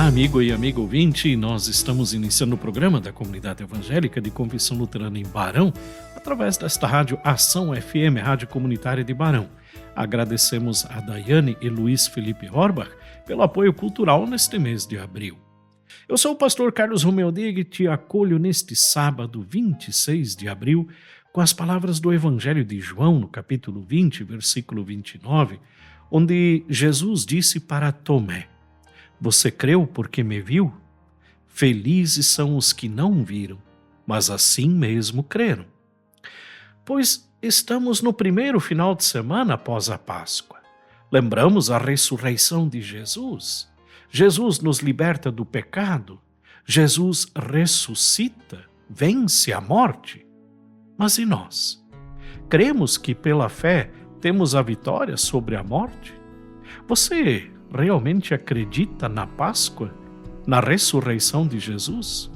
Olá, amigo e amigo ouvinte, nós estamos iniciando o programa da Comunidade Evangélica de Confissão Luterana em Barão, através desta rádio Ação FM, rádio comunitária de Barão. Agradecemos a Daiane e Luiz Felipe Horbach pelo apoio cultural neste mês de abril. Eu sou o pastor Carlos Romeu Deg e te acolho neste sábado, 26 de abril, com as palavras do Evangelho de João, no capítulo 20, versículo 29, onde Jesus disse para Tomé: "Você creu porque me viu? Felizes são os que não viram, mas assim mesmo creram." Pois estamos no primeiro final de semana após a Páscoa. Lembramos a ressurreição de Jesus. Jesus nos liberta do pecado. Jesus ressuscita, vence a morte. Mas e nós? Cremos que pela fé temos a vitória sobre a morte? Você realmente acredita na Páscoa, na ressurreição de Jesus?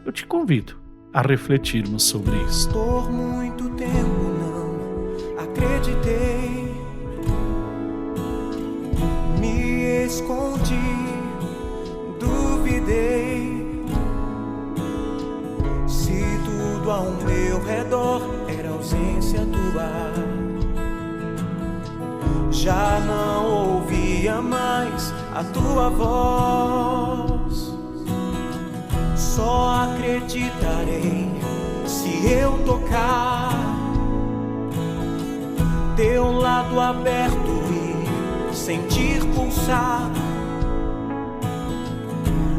Eu te convido a refletirmos sobre isso. Por muito tempo não acreditei, me escondi, duvidei. Se tudo ao meu redor era ausência tua, já não ouvia mais a tua voz. Só acreditarei se eu tocar teu lado aberto e sentir pulsar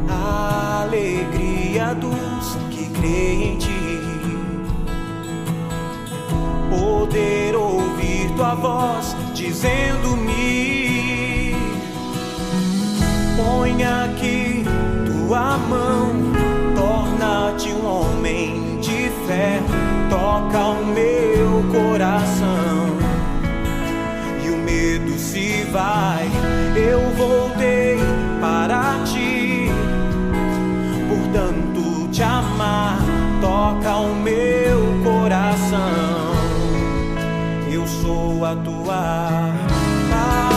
a alegria dos que creem em ti. Poder ouvir tua voz dizendo-me: põe aqui tua mão, torna-te um homem de fé, toca o meu coração e o medo se vai. Eu voltei para ti, por tanto te amar, toca o meu coração. Eu sou a tua paz.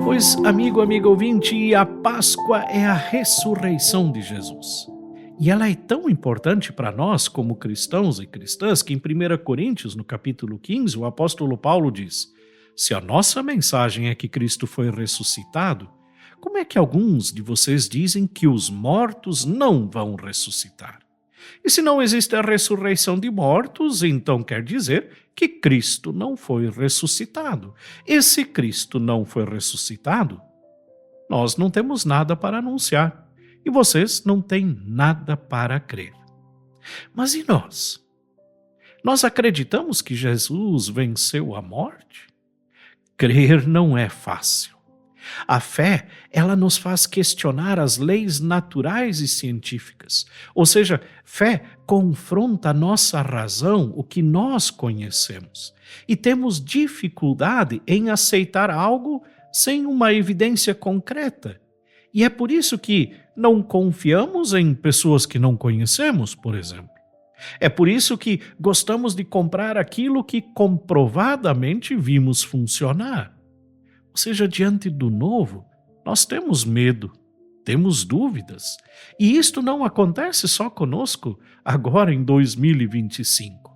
Pois, amigo, amiga ouvinte, a Páscoa é a ressurreição de Jesus. E ela é tão importante para nós como cristãos e cristãs que em 1 Coríntios, no capítulo 15, o apóstolo Paulo diz: se a nossa mensagem é que Cristo foi ressuscitado, como é que alguns de vocês dizem que os mortos não vão ressuscitar? E se não existe a ressurreição de mortos, então quer dizer que Cristo não foi ressuscitado. E se Cristo não foi ressuscitado, nós não temos nada para anunciar e vocês não têm nada para crer. Mas e nós? Nós acreditamos que Jesus venceu a morte? Crer não é fácil. A fé, ela nos faz questionar as leis naturais e científicas. Ou seja, fé confronta a nossa razão, o que nós conhecemos. E temos dificuldade em aceitar algo sem uma evidência concreta. E é por isso que não confiamos em pessoas que não conhecemos, por exemplo. É por isso que gostamos de comprar aquilo que comprovadamente vimos funcionar. Ou seja, diante do novo, nós temos medo, temos dúvidas. E isto não acontece só conosco agora em 2025.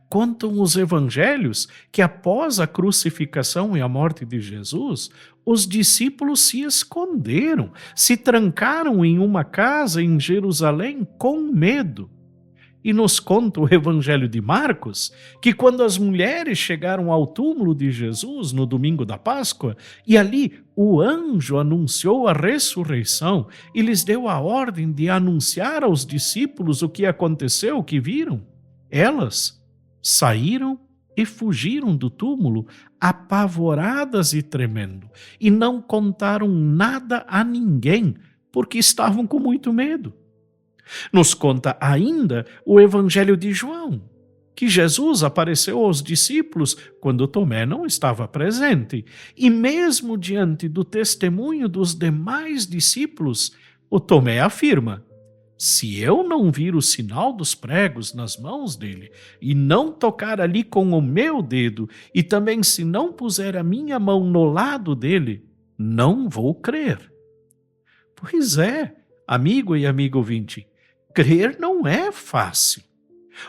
Contam os evangelhos que após a crucificação e a morte de Jesus, os discípulos se esconderam, se trancaram em uma casa em Jerusalém com medo. E nos conta o Evangelho de Marcos que quando as mulheres chegaram ao túmulo de Jesus no domingo da Páscoa, e ali o anjo anunciou a ressurreição e lhes deu a ordem de anunciar aos discípulos o que aconteceu, o que viram, elas saíram e fugiram do túmulo, apavoradas e tremendo, e não contaram nada a ninguém, porque estavam com muito medo. Nos conta ainda o Evangelho de João, que Jesus apareceu aos discípulos quando Tomé não estava presente, e mesmo diante do testemunho dos demais discípulos, o Tomé afirma: Se eu não vir o sinal dos pregos nas mãos dele e não tocar ali com o meu dedo, e também se não puser a minha mão no lado dele, não vou crer. Pois é, amigo e amigo ouvinte, crer não é fácil.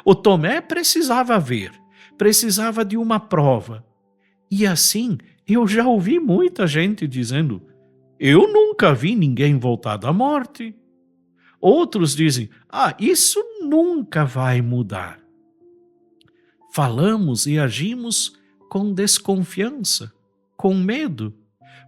O Tomé precisava ver, precisava de uma prova. E assim, eu já ouvi muita gente dizendo: eu nunca vi ninguém voltar da morte. Outros dizem: isso nunca vai mudar. Falamos e agimos com desconfiança, com medo,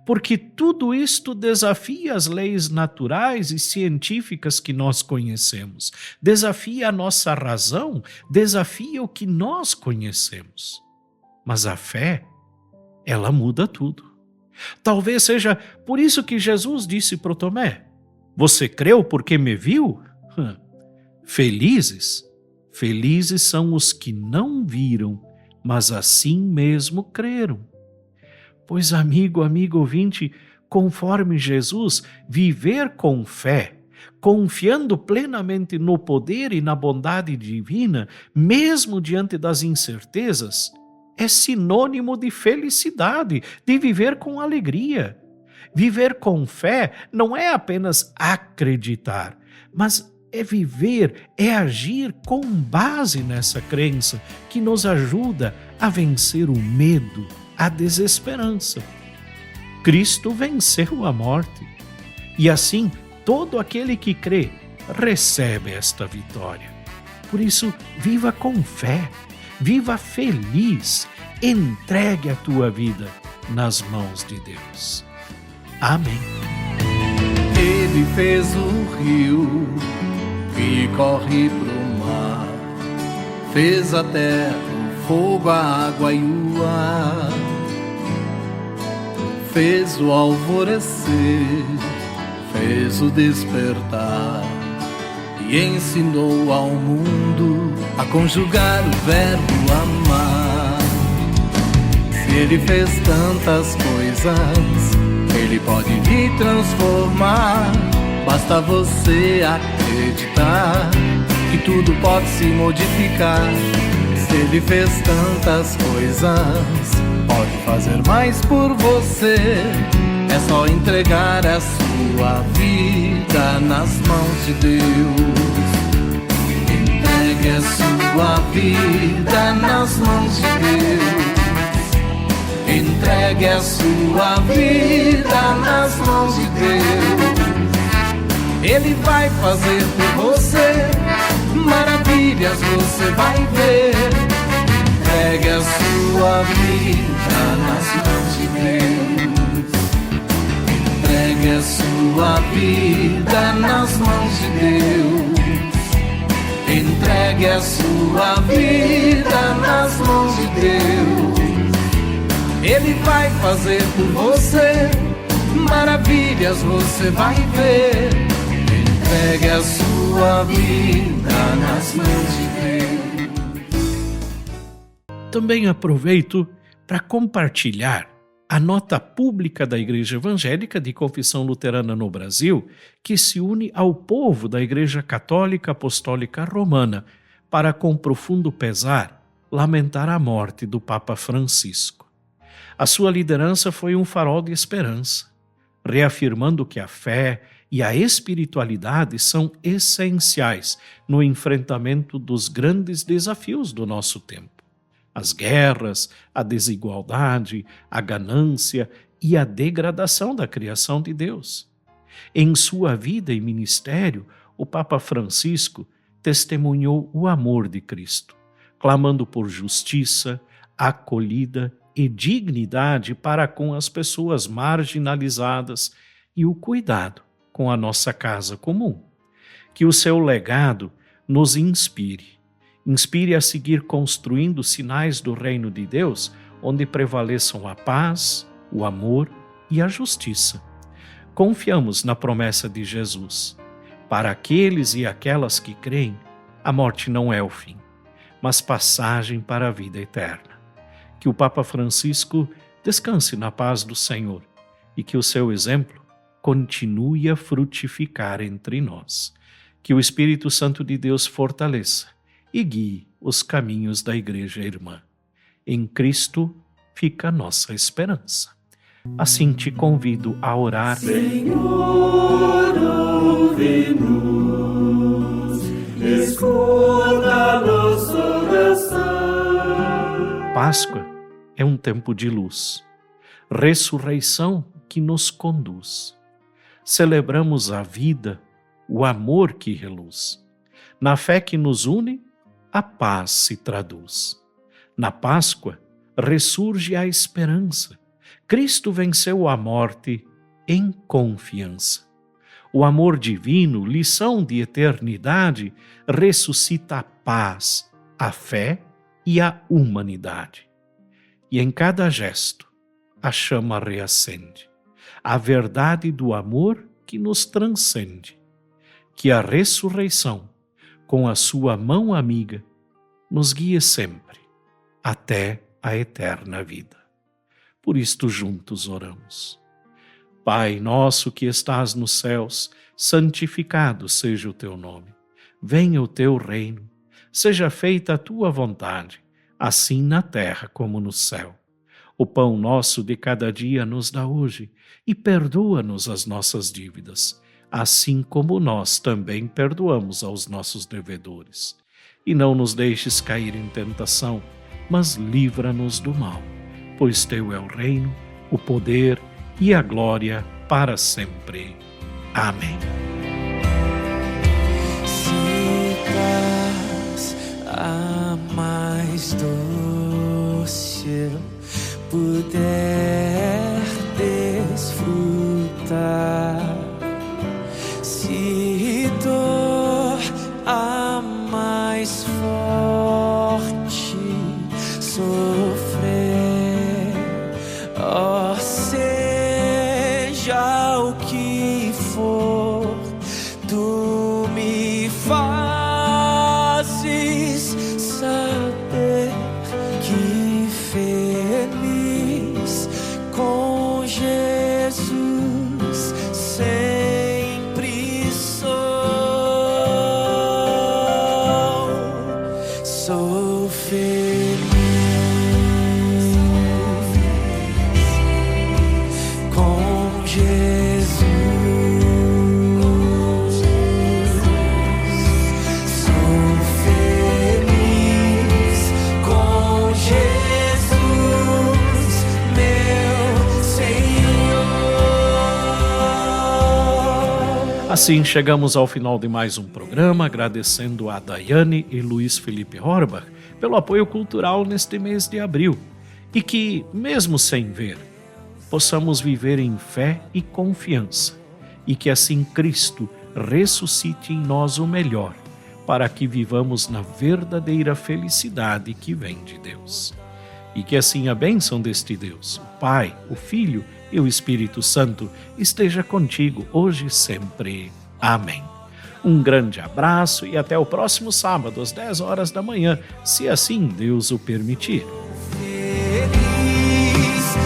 porque tudo isto desafia as leis naturais e científicas que nós conhecemos, desafia a nossa razão, desafia o que nós conhecemos. Mas a fé, ela muda tudo. Talvez seja por isso que Jesus disse para o Tomé: você creu porque me viu? Felizes são os que não viram, mas assim mesmo creram. Pois, amigo ouvinte, conforme Jesus, viver com fé, confiando plenamente no poder e na bondade divina, mesmo diante das incertezas, é sinônimo de felicidade, de viver com alegria. Viver com fé não é apenas acreditar, mas é viver, é agir com base nessa crença que nos ajuda a vencer o medo, a desesperança. Cristo venceu a morte e assim todo aquele que crê recebe esta vitória. Por isso, viva com fé, viva feliz, entregue a tua vida nas mãos de Deus. Amém. Ele fez o rio que corre pro mar, fez a terra, o fogo, a água e o ar, fez o alvorecer, fez o despertar e ensinou ao mundo a conjugar o verbo amar. Se ele fez tantas coisas, ele pode lhe transformar. Basta você acreditar que tudo pode se modificar. Se ele fez tantas coisas, pode fazer mais por você. É só entregar a sua vida nas mãos de Deus. Entregue a sua vida nas mãos de Deus. Entregue a sua vida nas mãos de Deus. Ele vai fazer por você maravilhas, você vai ver. Entregue a sua vida nas mãos de Deus. Entregue a sua vida nas mãos de Deus. Entregue a sua vida nas mãos de Deus. Ele vai fazer por você maravilhas, você vai ver. Entregue a sua vida nas mãos de Deus. Também aproveito para compartilhar a nota pública da Igreja Evangélica de Confissão Luterana no Brasil, que se une ao povo da Igreja Católica Apostólica Romana para, com profundo pesar, lamentar a morte do Papa Francisco. A sua liderança foi um farol de esperança, reafirmando que a fé e a espiritualidade são essenciais no enfrentamento dos grandes desafios do nosso tempo. As guerras, a desigualdade, a ganância e a degradação da criação de Deus. Em sua vida e ministério, o Papa Francisco testemunhou o amor de Cristo, clamando por justiça, acolhida e dignidade para com as pessoas marginalizadas e o cuidado com a nossa casa comum. Que o seu legado nos inspire a seguir construindo sinais do reino de Deus, onde prevaleçam a paz, o amor e a justiça. Confiamos na promessa de Jesus. Para aqueles e aquelas que creem, a morte não é o fim, mas passagem para a vida eterna. Que o Papa Francisco descanse na paz do Senhor e que o seu exemplo continue a frutificar entre nós. Que o Espírito Santo de Deus fortaleça e guie os caminhos da Igreja Irmã. Em Cristo fica a nossa esperança. Assim te convido a orar. Senhor, ouve-nos, escuta nossa oração. Páscoa é um tempo de luz, ressurreição que nos conduz. Celebramos a vida, o amor que reluz. Na fé que nos une, a paz se traduz. Na Páscoa ressurge a esperança. Cristo venceu a morte em confiança. O amor divino, lição de eternidade, ressuscita a paz, a fé e a humanidade. E em cada gesto, a chama reacende, a verdade do amor que nos transcende. Que a ressurreição, com a sua mão amiga, nos guie sempre, até a eterna vida. Por isto juntos oramos. Pai nosso que estás nos céus, santificado seja o teu nome. Venha o teu reino, seja feita a tua vontade, assim na terra como no céu. O pão nosso de cada dia nos dá hoje, e perdoa-nos as nossas dívidas, assim como nós também perdoamos aos nossos devedores. E não nos deixes cair em tentação, mas livra-nos do mal, pois teu é o reino, o poder e a glória para sempre. Amém. Se das a mais doce puder desfrutar, se dor a mais forte sofrer, ó, seja o que for, tu me fazes saber que feliz com Jesus sempre sou feliz com Jesus, sou feliz com Jesus, meu Senhor. Assim chegamos ao final de mais um programa, agradecendo a Daiane e Luiz Felipe Horbach pelo apoio cultural neste mês de abril, e que, mesmo sem ver, possamos viver em fé e confiança, e que assim Cristo ressuscite em nós o melhor, para que vivamos na verdadeira felicidade que vem de Deus. E que assim a bênção deste Deus, o Pai, o Filho e o Espírito Santo esteja contigo hoje e sempre. Amém. Um grande abraço e até o próximo sábado às 10 horas da manhã, se assim Deus o permitir. Feliz,